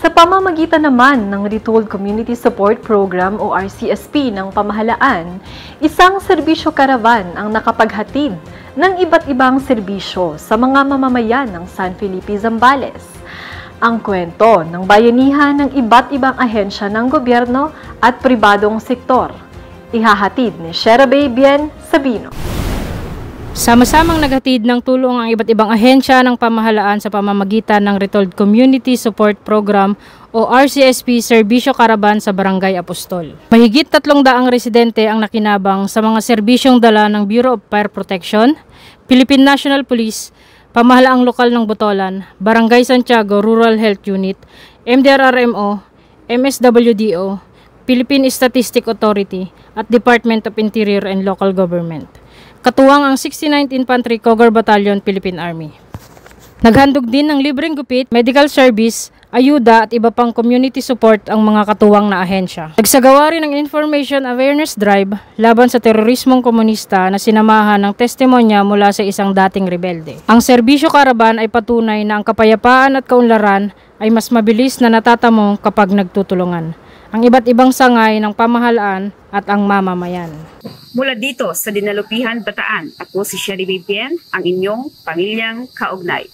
Sa pamamagitan naman ng Retold Community Support Program o RCSP ng pamahalaan, isang serbisyo karavan ang nakapaghatid ng iba't ibang serbisyo sa mga mamamayan ng San Felipe, Zambales. Ang kwento ng bayanihan ng iba't ibang ahensya ng gobyerno at pribadong sektor. Ihahatid ni Sherabay Bien Sabino. Sama-samang naghatid ng tulong ang iba't ibang ahensya ng pamahalaan sa pamamagitan ng Retold Community Support Program o RCSP Serbisyo Karaban sa Barangay Apostol. Mahigit 300 residente ang nakinabang sa mga serbisyong dala ng Bureau of Fire Protection, Philippine National Police, Pamahalaang Lokal ng Botolan, Barangay Santiago Rural Health Unit, MDRRMO, MSWDO, Philippine Statistic Authority at Department of Interior and Local Government. Katuwang ang 69th Infantry Cougar Battalion, Philippine Army. Naghandog din ng libreng gupit, medical service, ayuda at iba pang community support ang mga katuwang na ahensya. Nagsagawa rin ng information awareness drive laban sa terorismong komunista na sinamahan ng testimonya mula sa isang dating rebelde. Ang serbisyo karaban ay patunay na ang kapayapaan at kaunlaran ay mas mabilis na natatamo kapag nagtutulungan. Ang iba't ibang sangay ng pamahalaan at ang mamamayan. Mula dito sa Dinalupihan, Bataan, ako si Sherabay Bien, ang inyong pamilyang kaugnay.